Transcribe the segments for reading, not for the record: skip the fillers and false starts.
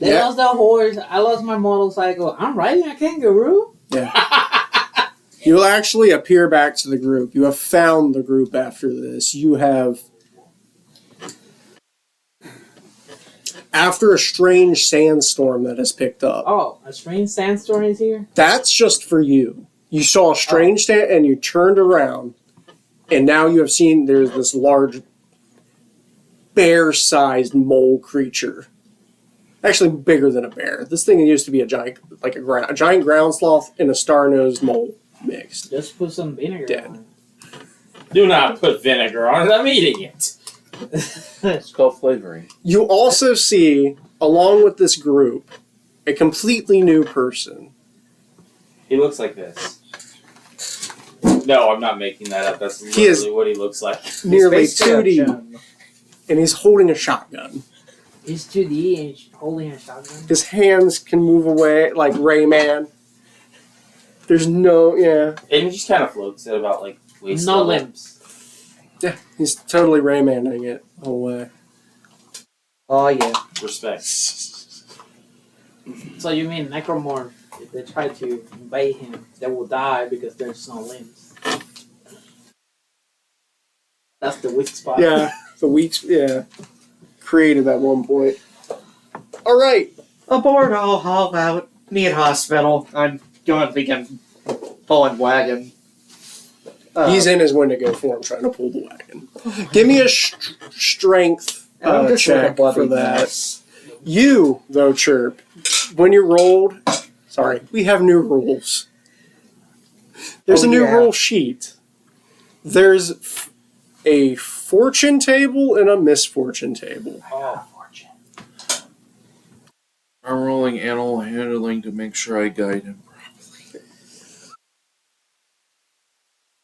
They lost their horse. I lost my motorcycle. I'm riding a kangaroo. Yeah. You will actually appear back to the group. You have found the group after this. You have... After a strange sandstorm that has picked up. Oh, a strange sandstorm is here? That's just for you. You saw a strange and you turned around, and now you have seen there's this large bear-sized mole creature. Actually, bigger than a bear. This thing used to be a giant ground sloth and a star-nosed mole mixed. Just put some vinegar on it. Do not put vinegar on it. I'm eating it. It's called flavoring. You also see, along with this group, a completely new person. He looks like this. No, I'm not making that up. That's literally what he looks like. Nearly 2D, and he's holding a shotgun. He's 2D and holding a shotgun. His hands can move away like Rayman. There's no, And he just kind of floats at about like waist No level. limbs. Yeah, he's totally Raymaning it the whole way. Oh yeah. Respect. So you mean necromorph? If they try to invade him, they will die because there's no limbs. That's the weak spot. Yeah, the weeks, created at one point. All right. Aboard all haul out. Need hospital. I'm going to begin pulling wagon. He's in his Wendigo form trying to pull the wagon. Give me a strength check for that. Mess. You, though, Chirp, when you rolled... Sorry, we have new rules. There's a new rule sheet. There's a fortune table and a misfortune table. Oh, fortune. I'm rolling animal handling to make sure I guide him properly.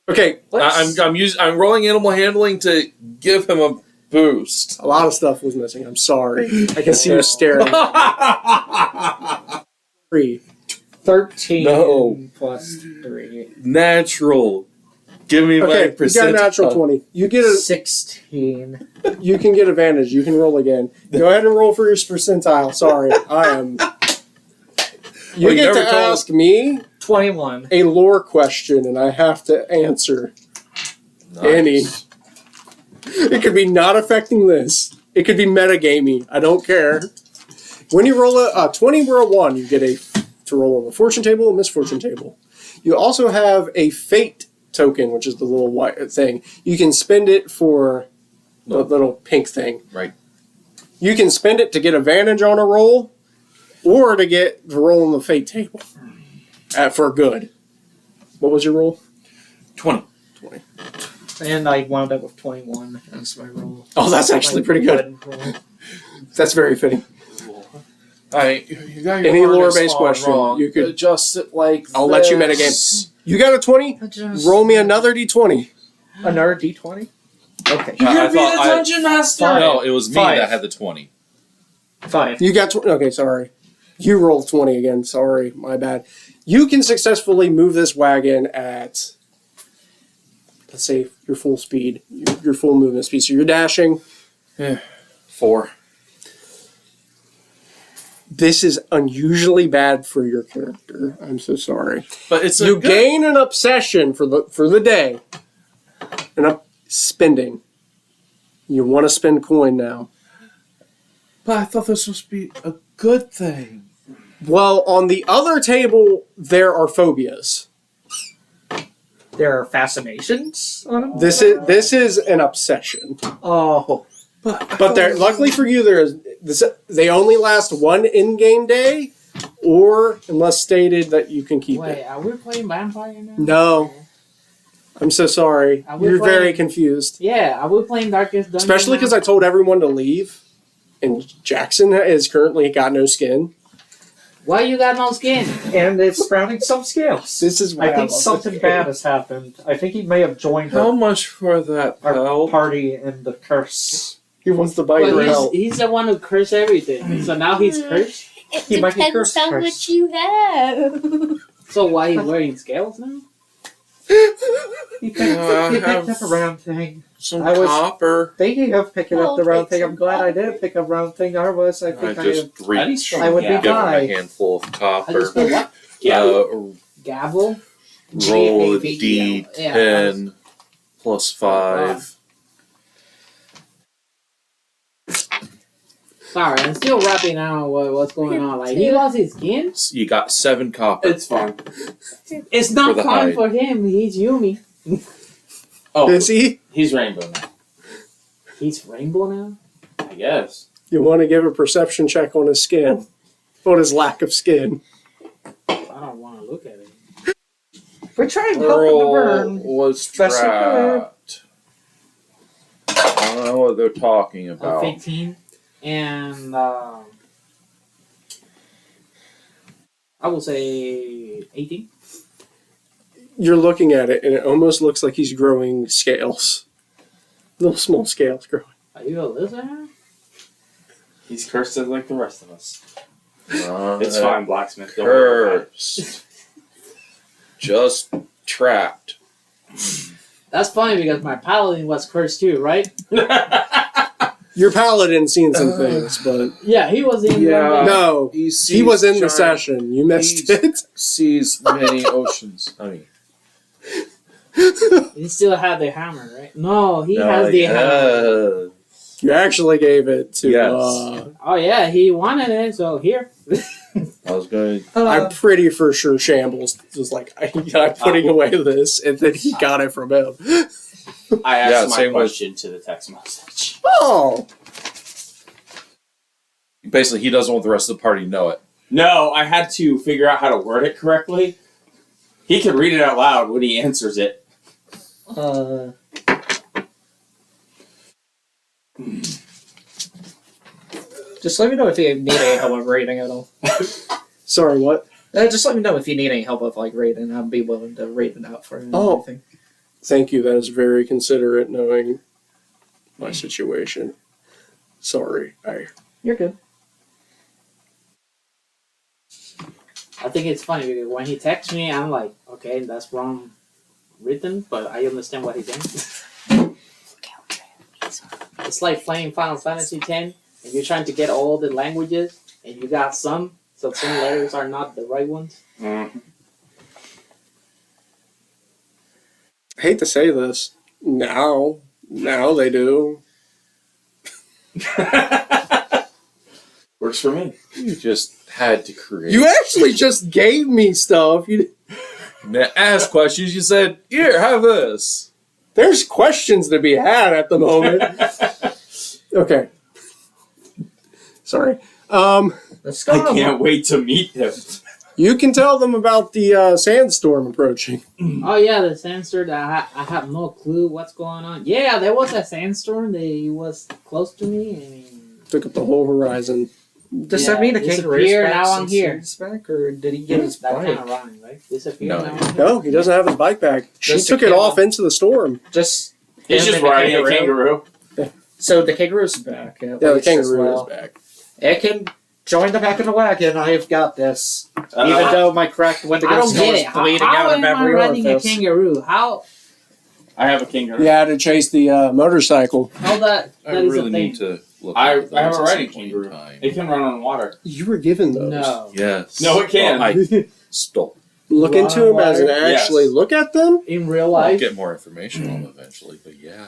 Okay, I'm rolling animal handling to give him a boost. a lot of stuff was missing. I'm sorry. I can see you staring. 3. 13 No. plus 3. Natural. Give me my Okay, you got a percentile. natural 20. You get a 16. You can get advantage. You can roll again. Go ahead and roll for your percentile. Sorry, I am. You get to ask me 21. a lore question, and I have to answer any. It could be not affecting this. It could be metagaming. I don't care. When you roll a 20 or a 1, you get to roll on the fortune table and misfortune table. You also have a fate token, which is the little white thing. You can spend it for the little pink thing. Right. You can spend it to get advantage on a roll, or to roll on the fate table for good. What was your roll? 20. And I wound up with 21 as my roll. Oh, that's actually pretty good. That's very fitting. You got your Any harness lore-based on question, wrong. you could adjust it like I'll let you metagame. You got a 20? Roll me another d20. Another d20? Okay. You could be the dungeon master. No, it was me that had the 20. 5. You got 20. Okay, sorry. You rolled 20 again. Sorry, my bad. You can successfully move this wagon at, let's say, your full speed, your full movement speed. So you're dashing. 4. This is unusually bad for your character. I'm so sorry. But it's You gain an obsession for the day. And spending. You want to spend coin now. But I thought this was supposed to be a good thing. Well, on the other table, there are phobias. There are fascinations on them? This is an obsession. Oh. But there, luckily for you, they only last one in-game day, or unless stated that you can keep Wait, it. are we playing vampire now? No. I'm so sorry. You're very confused. Yeah, are we playing Darkest Dungeon? Especially because I told everyone to leave, and Jackson has currently got no skin. Why you got no skin? And it's sprouting some scales. This is why I think something bad has happened. I think he may have joined How much for that our party in the curse. He wants to bite Well, your help. he's the one who cursed everything. So now he's cursed? He might be Depends cursed on first. what you have. So why he wearing scales now? He picked up a round thing. Some I was- copper. Thinking of picking up the Well, round thing. take I'm glad I some did pick up round thing. Otherwise, I I think just How do you reached. spell I would be gavel? Give him a fine. handful of I just copper. put what? Gavel. Roll a G-A-V-E-L. d10 plus 5. Sorry, I'm still wrapping out what's going on. Like, he lost his skin? You got 7 copper. It's fine. It's not For the fun hide. for him. He's Yumi. Oh, Is he? he's rainbow now. He's rainbow now? I guess. You want to give a perception check on his skin, on his lack of skin. I don't want to look at it. we're trying to help him to Earl burn. was Best we could. trapped. I don't know what they're talking about. 15. And I will say 18. You're looking at it, and it almost looks like he's growing scales. Little small scales growing. Are you a lizard? He's cursed like the rest of us. Uh, It's fine, blacksmith. Don't worry about it. Cursed. Just trapped. That's funny because my paladin was cursed too, right? Your paladin seen some things, but Yeah, he was in Yeah. one day. no, he was in the session. You missed it. Sees many oceans. I mean, He still had the hammer, right? No, he has the hammer. You actually gave it to. Yes. Oh yeah, he wanted it, so here. I was going to. I'm pretty for sure Shambles was like, I'm putting away this, and then he got it from him. I Yeah, asked my same with- question to the text message. Oh, Basically, he doesn't want the rest of the party to know it. No, I had to figure out how to word it correctly. He can read it out loud when he answers it. Just let me know if you need any help with rating at all. sorry, what? Just let me know if you need any help with like rating. I'd be willing to rate it out for you. and Oh. everything. Thank you. That is very considerate, knowing my situation. Sorry, You're good. I think it's funny because when he texts me, I'm like, okay, that's wrong written, but I understand what he's saying. It's like playing Final Fantasy X, and you're trying to get all the languages, and you got some, so some letters are not the right ones. Mm. I hate to say this. Now they do. Works for me. You just had to create. You actually just gave me stuff. asked questions. You said, "Here, have this." There's questions to be had at the moment. Okay. Sorry. Let's go. I can't wait to meet them. You can tell them about the sandstorm approaching. Oh yeah, the sandstorm. I have no clue what's going on. Yeah, there was a sandstorm. They was close to me, and Took up the whole horizon. Does Yeah, that mean the kangaroo's disappear, back now I'm since here. he's back, or did he get his that kind of bike? rhyme, right? Disappear No. now. I'm here. No, he doesn't have his bike back. She Just took the it camel. off into the storm. Just He's him just and the riding a kangaroo. So the kangaroo's back. Yeah, the kangaroo is back. It can join the back of the wagon. I've got this. Even though my cracked I Wendigo don't skull get is it. How bleeding out of am I every riding a orifice. kangaroo? How I have a kangaroo. You had to chase the motorcycle. that I is a really thing? need to look. I into those have a at riding some point in kangaroo. time. It can run on water. You were given those. No. Yes. No, it can. Well, I stole. Look Run into them as in water? actually Yes. look at them. In real I'll life. get more information on them eventually, but yeah.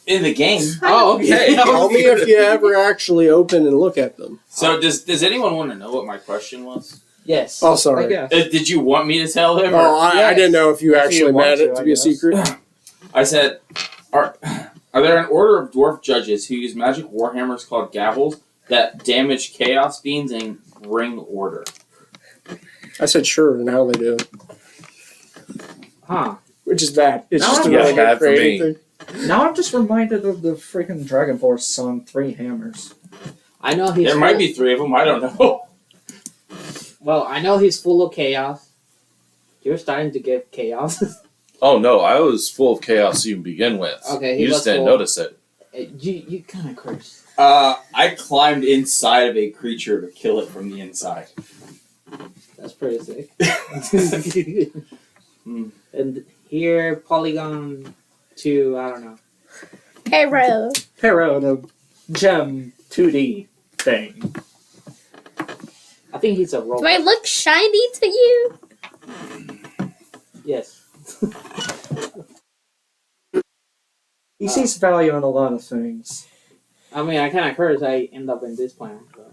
In the game. Oh, okay. Tell me if you ever actually open and look at them. So does anyone want to know what my question was? Yes. Oh, I sorry. guess. Did you want me to tell him? Or? Oh, I Yes. didn't know if you If actually you want meant it to, to I be a guess. secret. I said, are there an order of dwarf judges who use magic warhammers called gavels that damage chaos beings and bring order? I said sure, and now they do. Huh. Which is bad. It's No, just a yeah, really bad good for creating me. thing. Now I'm just reminded of the freaking Dragon Force on 3 hammers. I know he's There might be 3 of them. I don't know. Well, I know he's full of chaos. You're starting to get chaos. Oh no, I was full of chaos to even begin with. Okay, he you was just didn't full. notice it. you kind of cursed. I climbed inside of a creature to kill it from the inside. That's pretty sick. Hmm. And Here, polygon to, I don't know. Hero. Pero, the gem 2D thing. I think he's a Do robot. I look shiny to you? Yes. He sees value in a lot of things. I mean, I kind of curse I end up in this plan. So.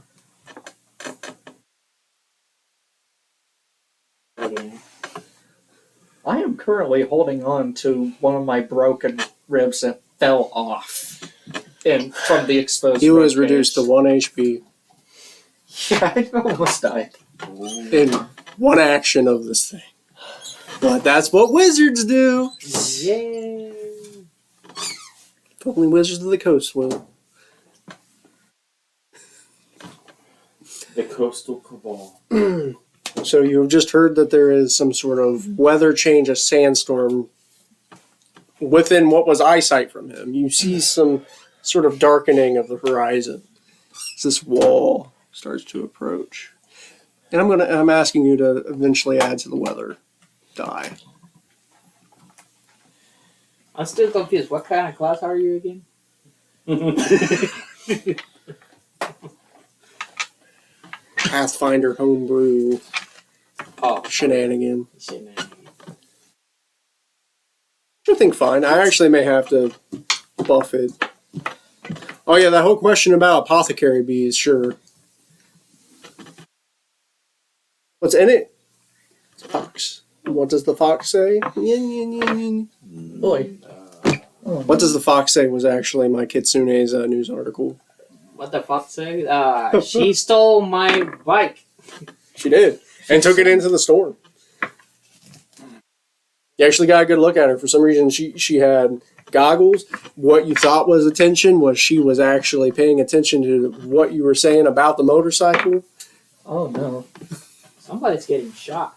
Okay. I am currently holding on to one of my broken ribs that fell off from the exposed. He was rib reduced to cage. 1 HP Yeah, I almost died. in one action of this thing. But that's what wizards do. Yay! If only Wizards of the Coast will. The Coastal Cabal. So you have just heard that there is some sort of weather change, a sandstorm within what was eyesight from him. You see some sort of darkening of the horizon as this wall starts to approach. And I'm asking you to eventually add to the weather die. I'm still confused. What kind of class are you again? Pathfinder homebrew Oh, shenanigan. shit, man. I think fine. I actually may have to buff it. Oh yeah, that whole question about apothecary bees, sure. What's in it? It's a fox. What does the fox say? Boy. What does the fox say was actually my Kitsune's news article. What the fuck say? She stole my bike. She did. And took it into the storm. You actually got a good look at her. For some reason, she had goggles. What you thought was attention was she was actually paying attention to what you were saying about the motorcycle. Oh no. Somebody's getting shot.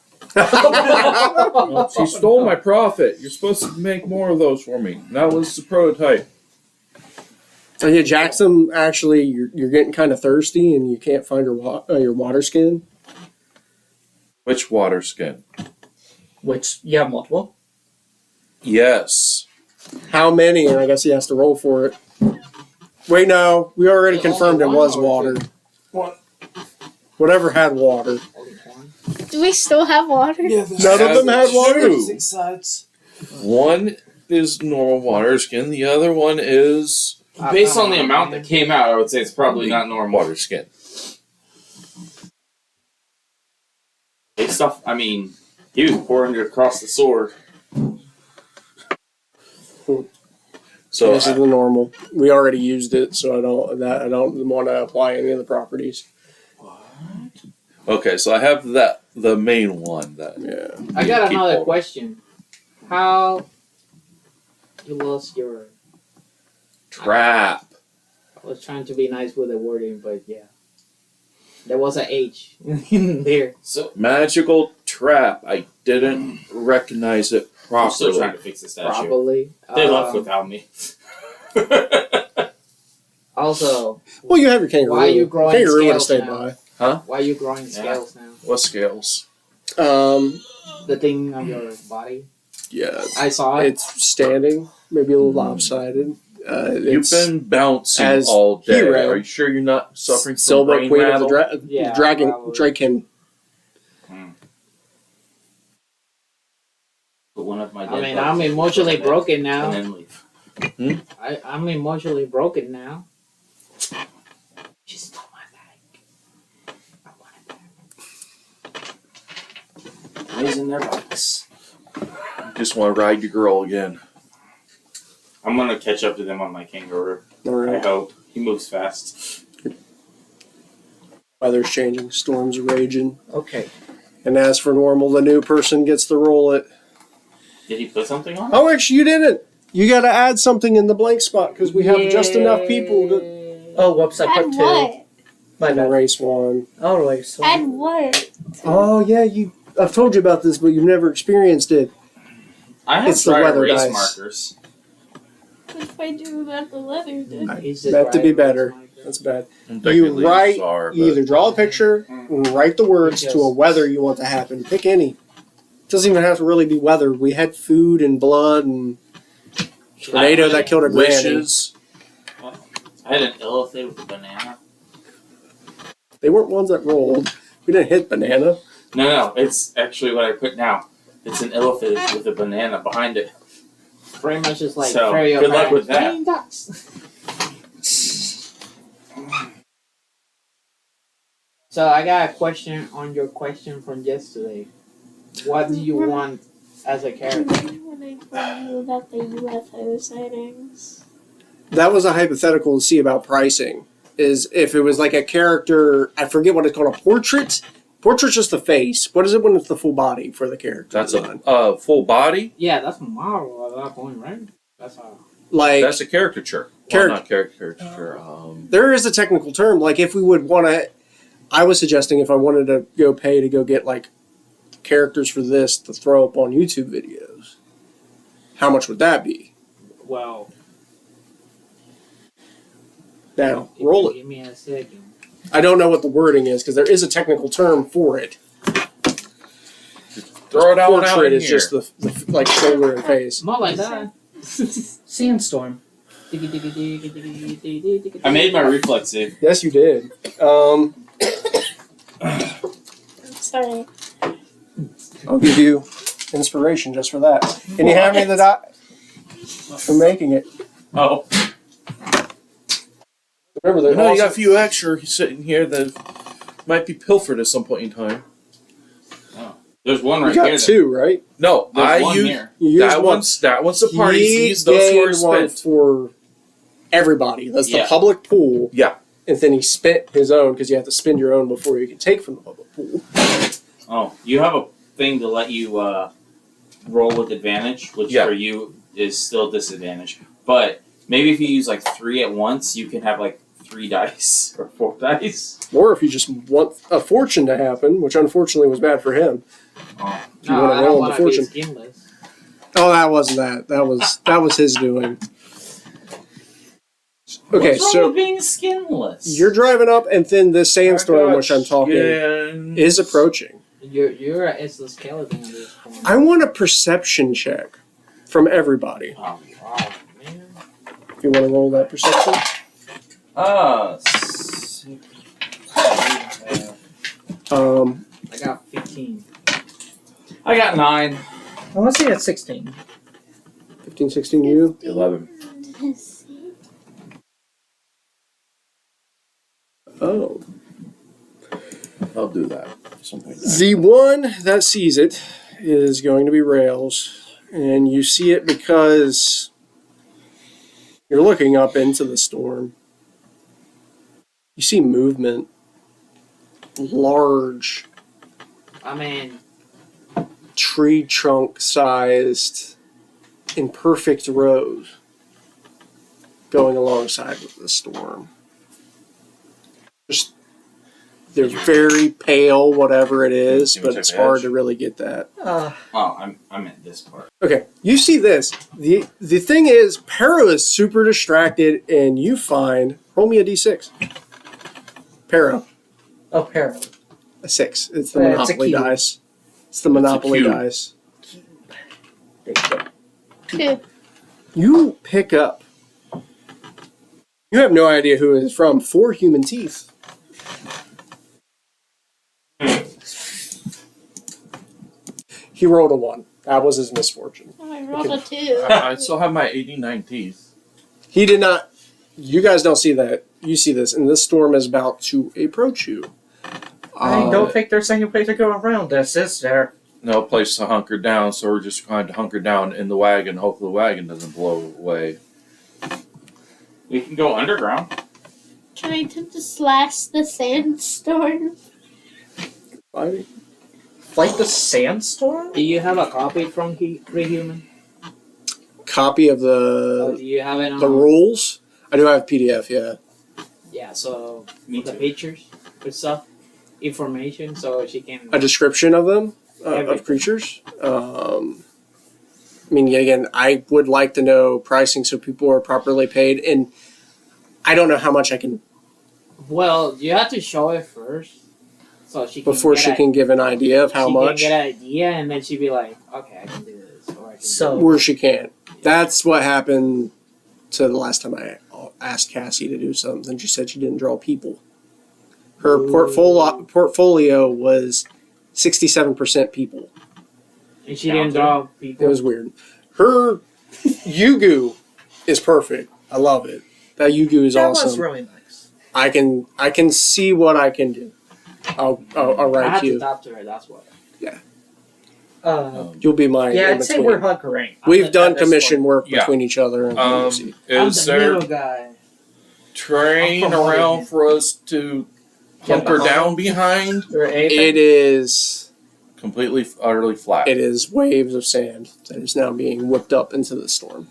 She stole my profit. You're supposed to make more of those for me. That was the prototype. Oh yeah, Jackson, actually, you're getting kind of thirsty and you can't find your water skin. Which water skin? Which, you have multiple? Yes. How many? And I guess he has to roll for it. Wait, no. We already Only confirmed it one was or water. two? One. Whatever had water. Only one. Do we still have water? None of them had water? Two. 6 sides. One is normal water skin. The other one is Based on the amount that came out, I would say it's probably not normal. water skin. Big stuff. I mean, he was pouring it across the sword. So This is the normal. We already used it, so I don't want to apply any of the properties. okay, so I have the main one that Yeah. I you got keep another holding. question. How you lost your? Trap. I was trying to be nice with the wording, but yeah, there was an H in there. So, Magical trap. I didn't recognize it I'm still trying properly. to fix the statue. Probably. They left without me. Also, Well, you have your kangaroo. Why are you growing Kangaroo would have scales stayed now? by. why are you growing scales now? What scales? The thing on your body. Yeah. I saw it. It's standing, maybe a little lopsided. You've It's been bouncing as all day. hero. Are you sure you're not suffering from Silver brain Queen rattle? of the Yeah, Dragon. probably. Draken. But one of my I mean, dead I'm bugs emotionally go to bed broken And now. then leave. I'm emotionally broken now. She stole my bag. I want it back. Raising their bikes. Just want to ride your girl again. I'm gonna catch up to them on my kangaroo. All I right. hope. He moves fast. Weather's changing. Storms are raging. Okay. And as for normal, the new person gets to roll it. Did he put something on? Oh, actually, you didn't. You got to add something in the blank spot because we have just enough people to Oh, whoops, I Add put 2. what? My bad. erase one. Oh, wait, so Add what? Oh, yeah, I've told you about this, but you've never experienced it. I have It's the dry weather erase dice. markers. What if I do without the letter? Then? He's just Meant to be writing better. like that. That's bad. And You technically write, are, you either draw a picture, or write the words to a weather you want to happen. Pick any. doesn't even have to really be weather. We had food and blood and tornado that killed a granny. Wishes. I had an elephant with a banana. They weren't ones that rolled. We didn't hit banana. No, it's actually what I put now. It's an elephant with a banana behind it. Pretty much just like So, Fairy good luck with that. Flying ducks. So I got a question on your question from yesterday. What do you want as a character? When I told you about the UFO sightings. That was a hypothetical to see about pricing. Is if it was like a character, I forget what it's called, a portrait? Portrait's just the face. What is it when it's the full body for the character? That's a full body. Yeah, that's a model at that point, right? That's how. Like, That's a caricature. Well, not caricature. there is a technical term. Like, if we would want to, I was suggesting if I wanted to go pay to go get like characters for this to throw up on YouTube videos, how much would that be? Well, Now, if roll you it. give me a second. I don't know what the wording is because there is a technical term for it. Throw it out and out Portrait in is here. just the like shoulder and face. More like that. Sandstorm. I made my reflex save. Yes, you did. Sorry. I'll give you inspiration just for that. Can you hand me the dot for making it? Oh. Remember, I there's know you also, got a few extra sitting here that might be pilfered at some point in time. There's one you right got here. two, right? No, There's I one use here. You used that one. one's the party. He These those two are gained one spent. for everybody. That's the Yeah. public pool. Yeah. And then he spent his own because you have to spend your own before you can take from the public pool. Oh, you have a thing to let you roll with advantage, which Yeah. for you is still disadvantage. But maybe if you use like 3 at once, you can have like 3 dice or 4 dice. Or if you just want a fortune to happen, which unfortunately was bad for him. Oh. If you No, want I to don't roll the want to be fortune. skinless. Oh, that wasn't that. That was his doing. Okay, What's wrong so with being skinless? you're driving up, and then this sandstorm, which I'm talking, is approaching. You're it's the skeleton at this point. I want a perception check from everybody. Oh wow, man. If you want to roll that perception. I got 15. I got 9. I want to say it's 16. 15, 16, you. 11. Oh. I'll do that. Something like that. The one that sees it is going to be Rails, and you see it because you're looking up into the storm. You see movement, large I mean, tree trunk sized in perfect rows going alongside with the storm. Just they're very pale, whatever it is, Can we but check it's the hard edge? to really get that. Oh, I'm at this part. Okay, you see this. The thing is, Pero is super distracted, and you find, roll me a d6. Pero, Oh, Para. a 6. It's the It's a Monopoly cube. dice. It's the Monopoly cube. dice. There you go. Two. You pick up. You have no idea who it is from. 4 human teeth. He rolled a 1. That was his misfortune. Oh, I rolled a 2. I still have my 89 teeth. He did not. You guys don't see that. You see this, and this storm is about to approach you. I don't think there's any way to go around this, is there? No place to hunker down, so we're just going to hunker down in the wagon. Hope the wagon doesn't blow away. We can go underground. Can I attempt to slash the sandstorm? Fighting. Like the sandstorm? do you have a copy from Rehuman? Copy of Or the do you have it on? the rules. I do have PDF. Yeah. Yeah, so Me the too. pictures with stuff, information, so she can. A description of them of Everything. creatures. I mean, again, I would like to know pricing so people are properly paid, and I don't know how much I can. Well, you have to show it first. so she can before get she a- can give an idea of how she much. can get an idea, and then she'd be like, "Okay, I can do this," or I can So- do Or she can't. That's what happened to the last time I asked Cassie to do something. She said she didn't draw people. Her portfolio was 67% people. this. And she didn't draw people. It was weird. Her Yugu is perfect. I love it. That Yugu is That awesome. was really nice. I can see what I can do. I'll I write had to you. talk to her. That's why. You'll be my Yeah, in I'd say between. we're hunkering. We've done at this commission point. work Yeah. between each other. And Is I'm the there middle guy. terrain I'm from around Oregon. for us to hunker down behind? Or anything? it is Completely, utterly flat. it is waves of sand that is now being whipped up into the storm.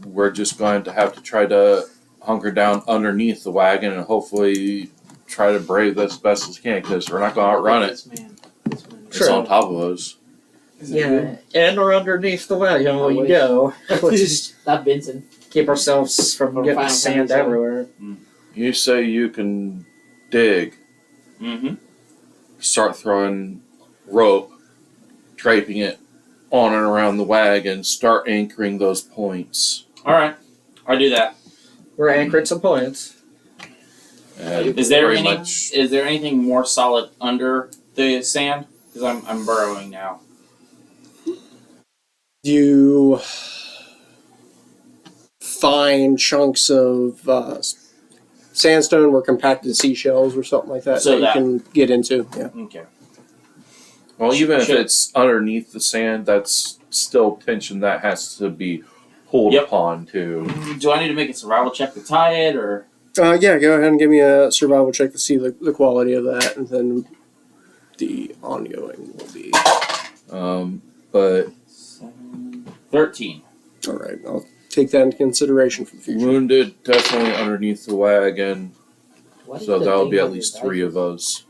We're just going to have to try to hunker down underneath the wagon and hopefully try to brave this as best as we can because we're not going to outrun it. This man. It's Sure. on top of us. Yeah, and or underneath the wagon I we wish. go. Not Vincent. Keep ourselves from Or getting Final sand Fantasy. everywhere. You say you can dig, Mm-hmm. start throwing rope, draping it on and around the wagon, start anchoring those points. All right, I do that. We're anchored some points. And Is there pretty any? much- Is there anything more solid under the sand? Because I'm burrowing now. You find chunks of sandstone or compacted seashells or something like that So that you that- can get into. Yeah. Okay. Well, even if Sure. it's underneath the sand, that's still tension that has to be pulled Yep. upon too. Do I need to make a survival check to tie it, or Yeah, go ahead and give me a survival check to see the quality of that, and then the ongoing will be. But 13? All right, I'll take that into consideration for the future. wounded definitely underneath the wagon, What is so the that'll thing be at with least the 3 dice? of us.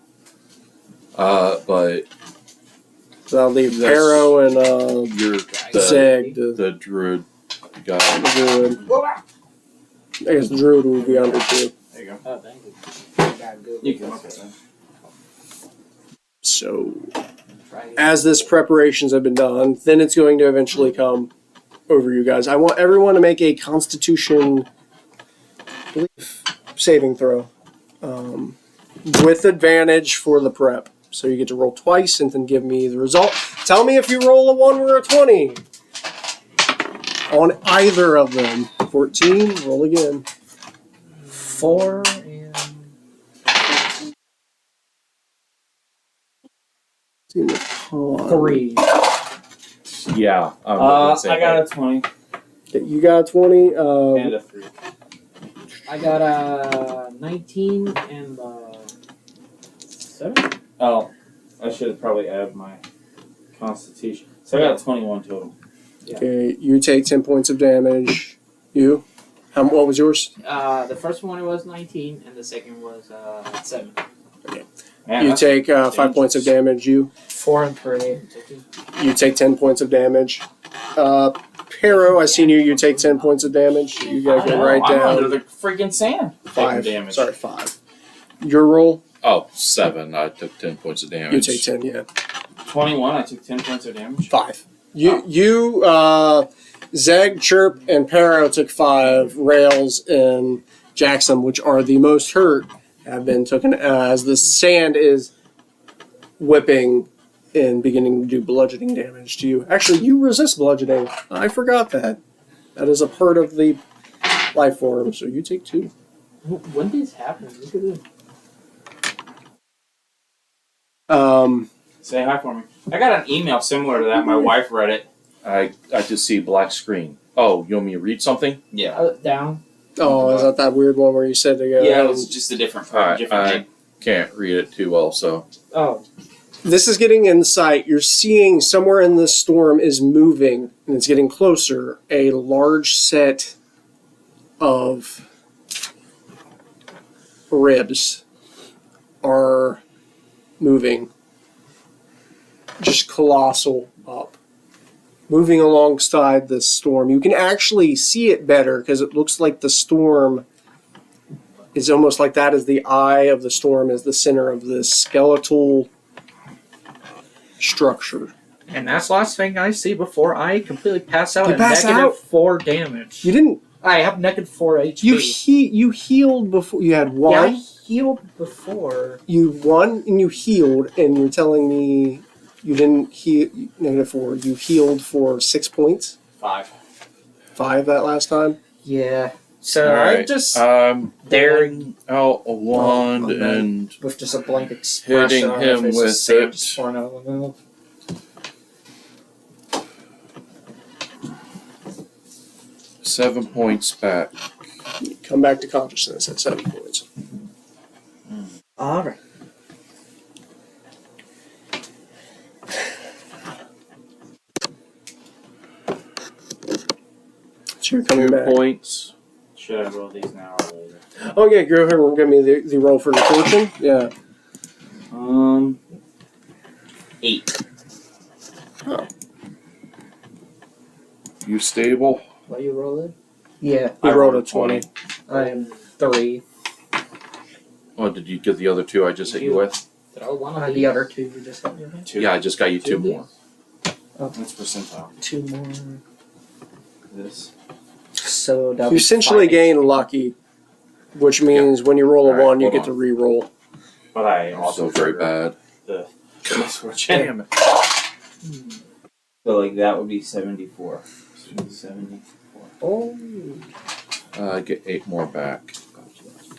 But So I'll leave That's- Pero and you're the Zeg to the druid guy. the druid. I guess the druid will be under too. There you go. Oh, thank you. I got good You with can this. look at that. So Try it. as this preparations have been done, then it's going to eventually come over you guys. I want everyone to make a Constitution belief saving throw with advantage for the prep. So you get to roll twice and then give me the result. Tell me if you roll a 1 or a 20 on either of them. 14, roll again. 4 and 3. Yeah, I'm gonna say I got that. a 20 Okay, you got 20. and a 3. I got a 19 and 7. Oh, I should have probably added my Constitution. So I got a 21 total. Okay, you take 10 points of damage. You? What was yours? The first one was 19, and the second was 7. Man, You that's take 5 dangerous. points of damage. You 4 and 3. take 10 points of damage. Pero, I seen you. You take 10 points of damage. You gotta I get know, right I'm under down. the freaking sand. Taking 5. damage. Sorry, 5. Your roll, Oh, 7. I took 10 points of damage. you take 10. Yeah, 21. I took 10 points of damage. 5. You, Zeg, Chirp, and Pero took 5. Rails and Jackson, which are the most hurt, have been taken as the sand is whipping and beginning to do bludgeoning damage to you. Actually, you resist bludgeoning. I forgot that. That is a part of the life form, so you take 2. When did this happen? Look at this. Say hi for me. I got an email similar to that. My wife read it. I just see black screen. Oh, you want me to read something? Yeah. Down. Oh, is that weird one where you said to go? Yeah, it was just a different Alright, different name. Can't read it too well, so. Oh, This is getting insight. You're seeing somewhere in this storm is moving, and it's getting closer. A large set of ribs are moving. Just colossal up. Moving alongside the storm. You can actually see it better because it looks like the storm It's almost like that is the eye of the storm, is the center of this skeletal structure. And that's the last thing I see before I completely pass out You at pass negative out? 4 damage. You didn't. I have negative 4 HP. You healed before. You had Yeah, I one. healed before. You won and you healed, and you're telling me you didn't heal -4. You healed for 6 points. 5. 5 that last time. Yeah. So All I right. just Daring out a wand okay. and with just a blank expression hitting on him my face, with just say it. just for another move. $7 points back. You come back to consciousness at 7 points. All right. So you're coming 2 back. points. Should I roll these now or later? Oh yeah, go ahead and give me the roll for the fortune. Yeah. 8. Oh. You stable? What you rolling? Yeah, You I rolled a 20. I am 3. Oh, did you get the other 2 I just hit you with? Throw one of The these. other 2 you just hit me with. 2. Yeah, I just got you 2 more. That's percentile. 2 more. This. So that'll You be essentially 5. gain lucky, which means when you roll a All right, 1, you hold get on. to re-roll. But I also Also very trigger bad. The Damn it. So like that would be 74. 74. Oh. I get 8 more back.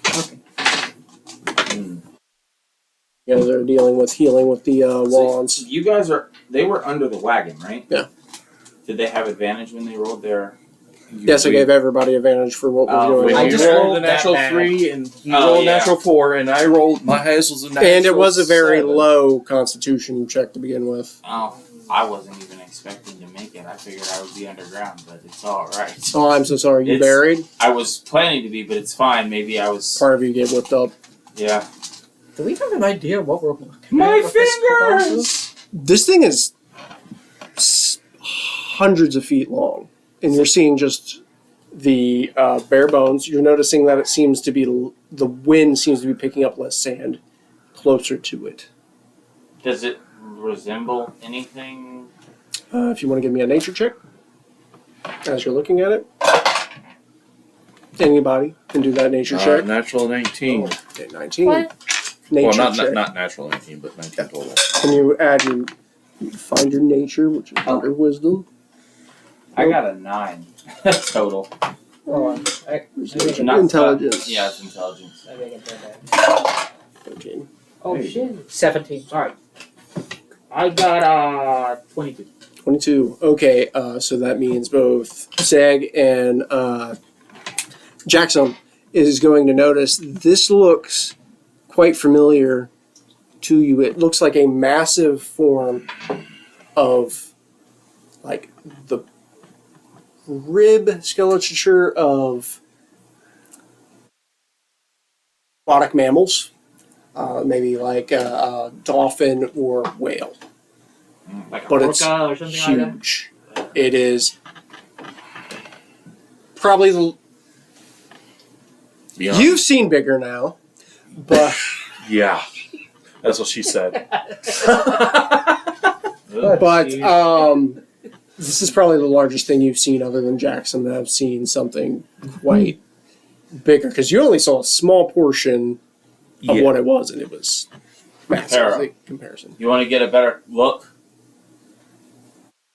Okay. You guys are dealing with healing with the wands. You guys they were under the wagon, right? Yeah. Did they have advantage when they rolled their? Yes, I gave everybody advantage for what was going When on. I you just rolled rolled the that natural bad. 3 and he Oh, rolled yeah. natural 4 and I rolled my highest was a natural And it was a very 7. low constitution check to begin with. Oh, I wasn't even expecting to make it. I figured I would be underground, but it's all right. Oh, I'm so sorry. You It's- buried? I was planning to be, but it's fine. Maybe I was. Part of you get whipped up. Yeah. Do we have an idea what we're looking My at with this colossus? fingers. This thing is hundreds of feet long, and you're seeing just the bare bones. You're noticing that it seems to be the wind seems to be picking up less sand closer to it. Does it resemble anything? If you want to give me a nature check as you're looking at it, anybody can do that nature check. Natural 19. Okay, 19. What? Nature Well, check. not natural 19, but 19 total. Can you add your find your nature, which is under wisdom? I got a 9 total. Hold on. Not- Intelligence. Yeah, it's intelligence. Maybe I can do that. 13. Oh There you shit! 17. Sorry. I got 22. 22. Okay, so that means both Zeg and Jackson is going to notice this looks quite familiar to you. It looks like a massive form of like the rib skeleture of aquatic mammals, maybe like a dolphin or whale. Like a But it's orca or something like that. huge. It is probably Beyond. you've seen bigger now, but Yeah. That's what she said. but this is probably the largest thing you've seen other than Jackson that I've seen something quite bigger because you only saw a small portion of what it was, and it was massive in comparison. You want to get a better look?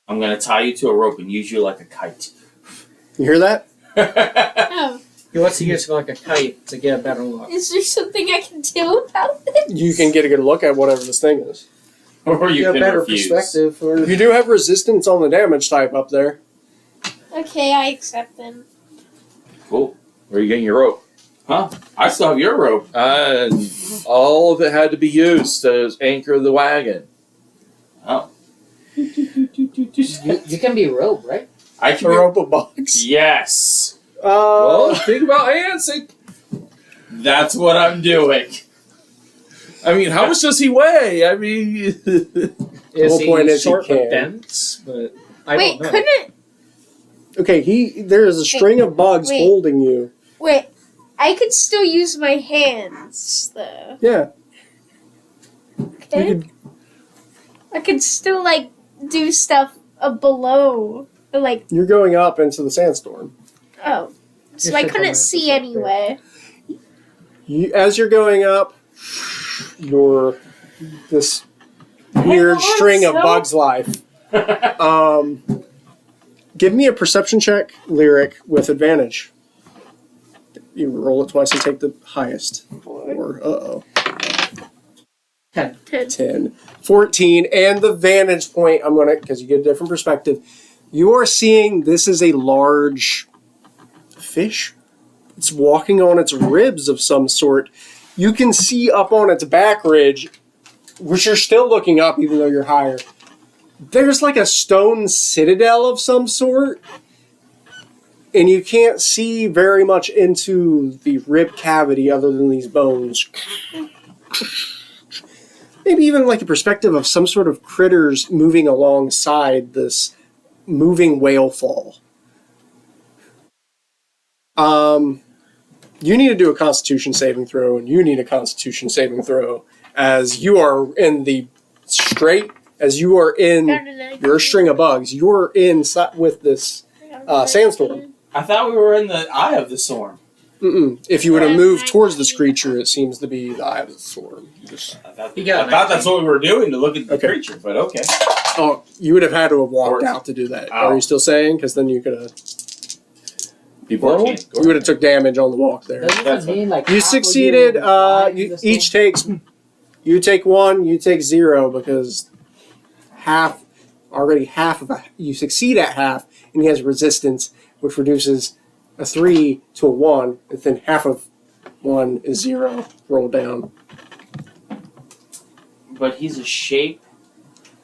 I'm going to tie you to a rope and use you like a kite. You hear that? Oh, He wants to use it like a kite to get a better look. is there something I can do about this? You can get a good look at whatever this thing is. Or you Get a can better refuse. perspective. Or You do have resistance on the damage type up there. Okay, I accept them. Cool. Where are you getting your rope? Huh? I still have your rope. All of it had to be used to anchor the wagon. Oh. You can be rope, right? I A can be... rope of box. Yes. Well, think about Hanson. That's what I'm doing. I mean, how much does he weigh? I mean, is whole he point is he sort can. of dense? But I Wait, don't know. couldn't Okay, there is a string of bugs Wait. holding you. wait? I could still use my hands, though. Yeah. Okay? You could, I could still, like, do stuff below. Like, you're going up into the sandstorm. oh. So You I should come couldn't out see the anyway. As you're going up, you're this weird on, string of so- bugs life. Give me a perception check, Lyric, with advantage. You roll it twice and take the highest. Or 10. 14. And the vantage point, I'm going to, because you get a different perspective, you are seeing this is a large fish. It's walking on its ribs of some sort. You can see up on its back ridge, which you're still looking up even though you're higher. There's like a stone citadel of some sort. And you can't see very much into the rib cavity other than these bones. Maybe even like the perspective of some sort of critters moving alongside this moving whale fall. You need to do a Constitution saving throw, and you need a Constitution saving throw, as you are in the straight, as you are in your string of bugs. You're in with this sandstorm. I thought we were in the eye of the storm. If you were to move towards this creature, it seems to be the eye of the storm. I thought You got that's what we were doing to look at the Okay. creature, but okay. Oh, you would have had to have walked Or- out to do that. Oh. Are you still saying? Because then you could have. People Okay. You would have took damage on the walk there. Doesn't That's it mean like You half of succeeded. you die in You the storm? each takes. You take 1. You take 0 because half of you succeed at half, and he has resistance, which reduces a 3 to a 1, and then half of 1 is 0. Roll down. But he's a shape,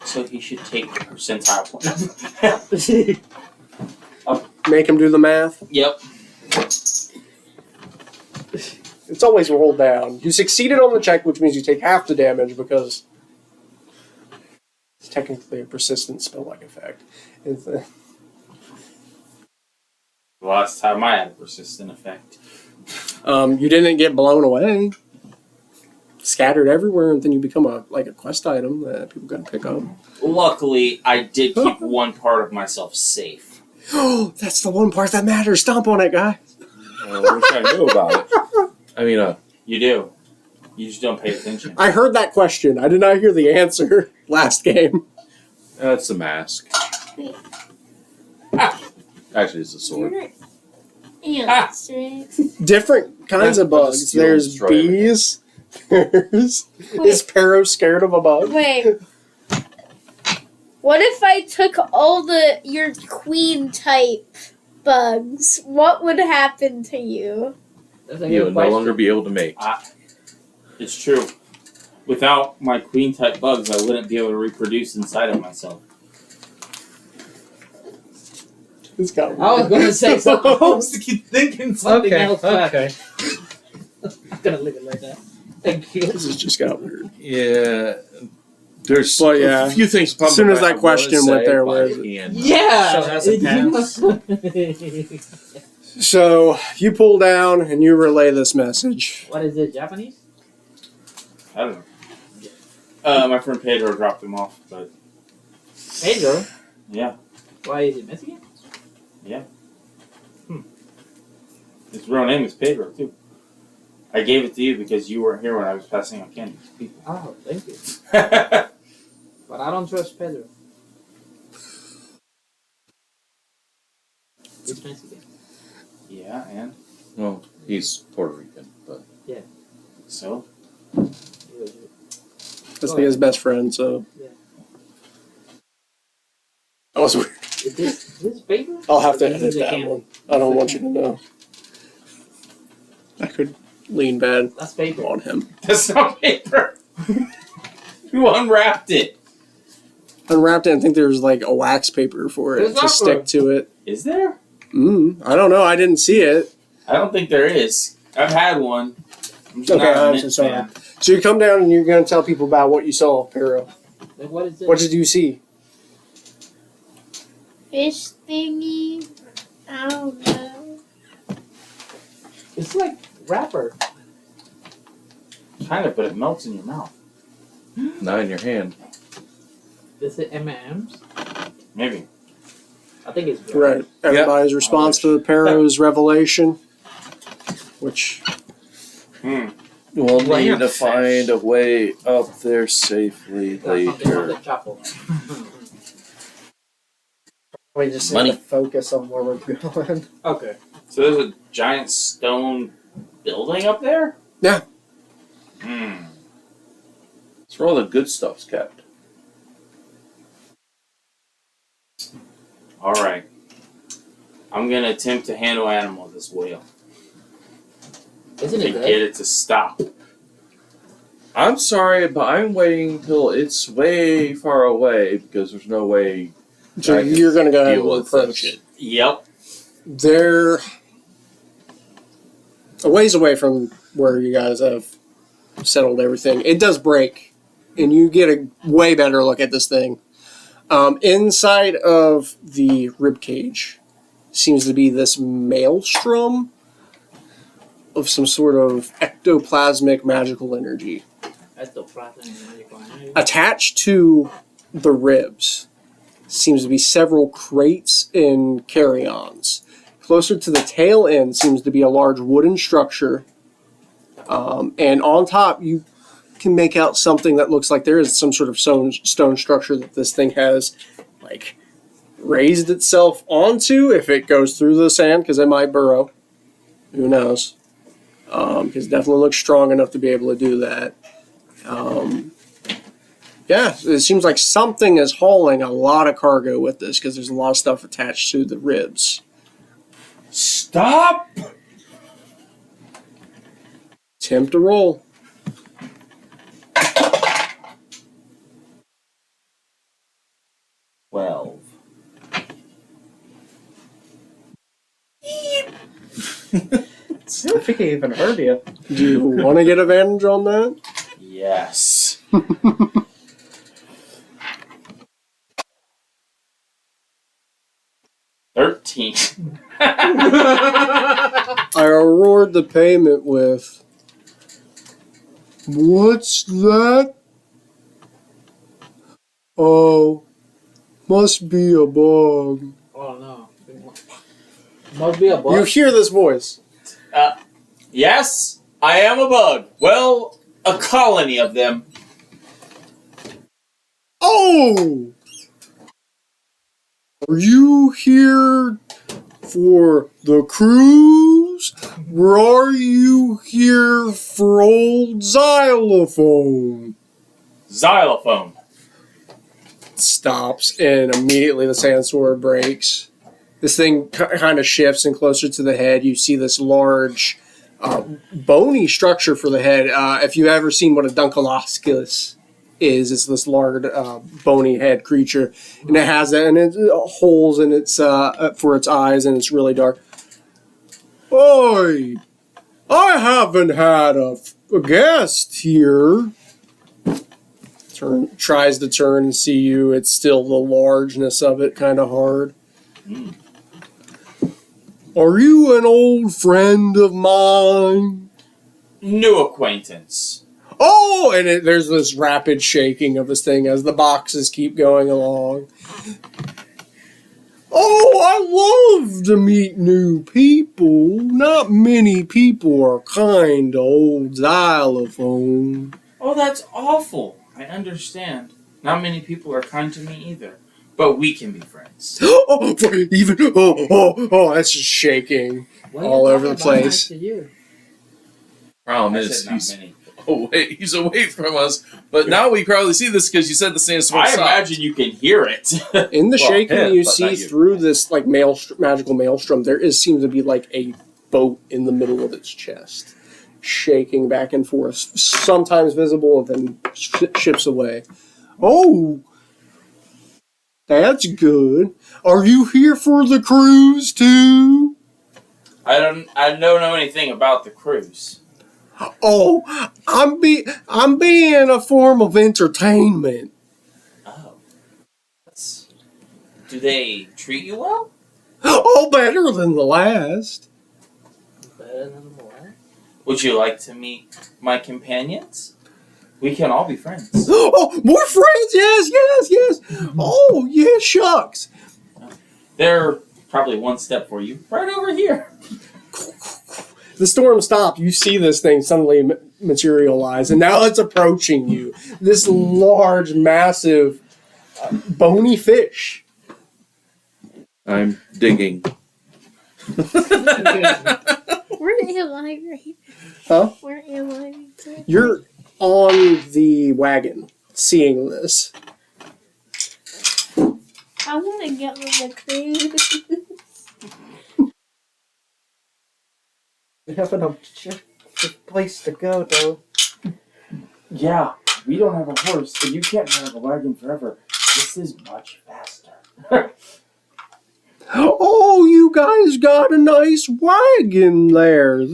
so he should take the percentile points. Make him do the math. Yep. It's always rolled down. You succeeded on the check, which means you take half the damage because it's technically a persistent spell-like effect. It's, Last time I had a persistent effect. you didn't get blown away. Scattered everywhere, and then you become a quest item that people got to pick up. Luckily, I did keep one part of myself safe. Oh, that's the one part that matters. Stomp on it, guy. I wish I knew about it. I mean, You do. You just don't pay attention. I heard that question. I did not hear the answer last game. that's the mask. Actually, it's a sword. Ants, right? Different kinds of But bugs. still There's destroy bees. Is Pero scared of a bug? Wait. What if I took all your queen type bugs? What would happen to you? That's a You good would no question. longer be able to mate. It's true. Without my queen type bugs, I wouldn't be able to reproduce inside of myself. It's got I was gonna say something. I was thinking something Okay, else. but okay. I'm gonna look at it like that. Thank you. This has just got weird. Yeah. There's Well, yeah. a few things. As soon as that question went there, where is it? Yeah. So has it passed? So you pull down and you relay this message. What is it? Japanese? I don't know. My friend Pedro dropped him off, but Pedro. yeah. Why is it Mexican? His real name is Pedro, too. I gave it to you because you weren't here when I was passing out candy to people. Oh, thank you. But I don't trust Pedro. He's Mexican. Yeah, and Well, he's Puerto Rican, but so? That's like his best friend, so. Yeah. That was weird. Is this Pedro? I'll have to This edit is a that camel. one. I don't want you to know. I could lean bad That's Pedro. on him. That's not paper. Who unwrapped it? Unwrapped it and think there's like a wax paper for it There's to not stick for- to it. Is there? I don't know. I didn't see it. I don't think there is. I've had one. I'm just Okay, not a I'm mint so sorry. fan. So you come down and you're going to tell people about what you saw, Pero. Like, what is it? What did you see? Fish thingy? I don't know. It's like wrapper. Kind of, but it melts in your mouth. Not in your hand. Is it M&M's? Maybe. I think it's Right. Everybody's response to the Paro's revelation, which We'll need to Ramfish. find a way up there safely later. We just Money. need to focus on where we're going. Okay. So there's a giant stone building up there? Yeah. It's where all the good stuff's kept. Alright. I'm gonna attempt to handle animal this whale. Isn't To it get good? it to stop. I'm sorry, but I'm waiting till it's way far away because there's no way. so I can you're going to go ahead deal and with approach this. it. Yep. They're a ways away from where you guys have settled everything. It does break, and you get a way better look at this thing. Inside of the rib cage seems to be this maelstrom of some sort of ectoplasmic magical energy. That's the problem. Attached to the ribs seems to be several crates and carry-ons. Closer to the tail end seems to be a large wooden structure. And on top, you can make out something that looks like there is some sort of stone structure that this thing has, like, raised itself onto if it goes through the sand, because it might burrow. Who knows? Because it definitely looks strong enough to be able to do that. Yeah, it seems like something is hauling a lot of cargo with this, because there's a lot of stuff attached to the ribs. Stop! Attempt to roll. Well. I don't think I even heard you. Do you want to get advantage on that? Yes. $13. I award the payment with. What's that? Oh, must be a bug. Oh no. Must be a You bug. hear this voice. Yes, I am a bug. Well, a colony of them. Oh! Are you here for the cruise? Or are you here for old xylophone? Xylophone. Stops, and immediately the sandstorm breaks. This thing kind of shifts, and closer to the head, you see this large, bony structure for the head. If you've ever seen what a Dunkaloscus is, it's this large, bony head creature, and it has that, and it holes in its for its eyes, and it's really dark. Oi! I haven't had a guest here. Tries to turn and see you. It's still the largeness of it, kind of hard. Are you an old friend of mine? New acquaintance. Oh, and there's this rapid shaking of this thing as the boxes keep going along. Oh, I love to meet new people. Not many people are kind to old xylophone. Oh, that's awful. I understand. Not many people are kind to me either. But we can be friends. Oh, that's just shaking all over the place. Problem I is, said not he's many. away. He's away from us. But now we probably see this because you said the Sandstorm I stopped. imagine you can hear it. In the Well, shaking, him, you but see not you. through this like magical maelstrom. There seems to be like a boat in the middle of its chest, shaking back and forth, sometimes visible and then ships away. Oh, that's good. Are you here for the cruise too? I don't know anything about the cruise. Oh, I'm being a form of entertainment. Oh. Do they treat you well? Oh, better than the last. Better than what? Would you like to meet my companions? We can all be friends. Oh, more friends! Yes. Oh, yeah, shucks. They're probably one step for you, right over here. The storm stopped. You see this thing suddenly materialize, and now it's approaching you. This large, massive, bony fish. I'm digging. Where am I right Huh? Where am I right You're on the wagon, seeing this. I want to get on the cruise. We have an objective place to go, though. Yeah, we don't have a horse, and you can't drive a wagon forever. This is much faster. Oh, you guys got a nice wagon there.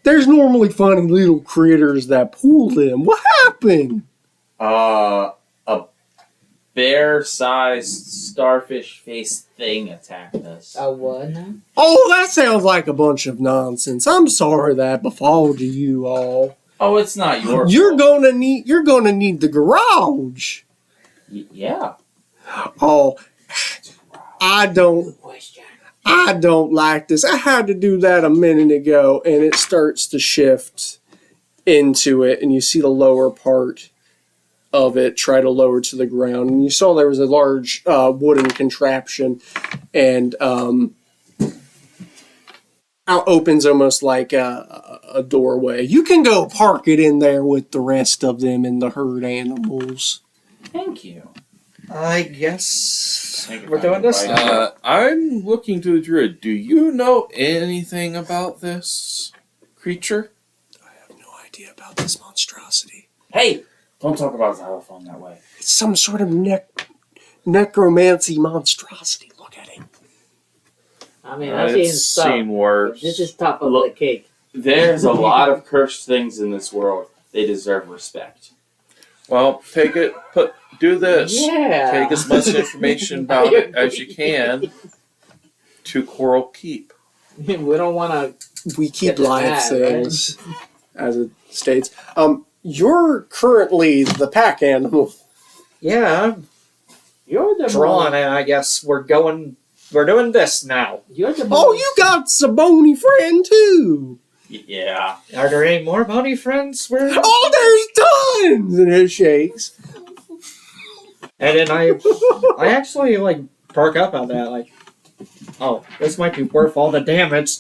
There's normally funny little critters that pull them. What happened? A bear-sized starfish-faced thing attacked us. A what now? Oh, that sounds like a bunch of nonsense. I'm sorry that befall you all. Oh, it's not your You're fault. gonna need the garage. Yeah. Oh, I don't like this. I had to do that a minute ago, and it starts to shift into it, and you see the lower part of it try to lower to the ground. And you saw there was a large wooden contraption, and out opens almost like a doorway. You can go park it in there with the rest of them and the herd animals. Thank you. I guess Thank you we're for doing this inviting now. I'm looking to the druid. Do you know anything about this creature? I have no idea about this monstrosity. Hey, don't talk about xylophone that way. It's some sort of necromancy monstrosity. Look at it. I mean, I've seen It's stuff. seen worse. This is top of Look. the cake. There's a lot of cursed things in this world. They deserve respect. Well, do this. Yeah. Take as much information about it as you can to Coral Keep. We don't want to. We keep Get the live ad, things, as it states. You're currently the pack animal. Yeah, You're the drawn, and I guess we're doing this now. You're the. Oh, you got a bony friend too. Yeah. Are there any more bunny friends? Oh, there's tons, and it shakes. And then I actually like perk up on that. Like, oh, this might be worth all the damage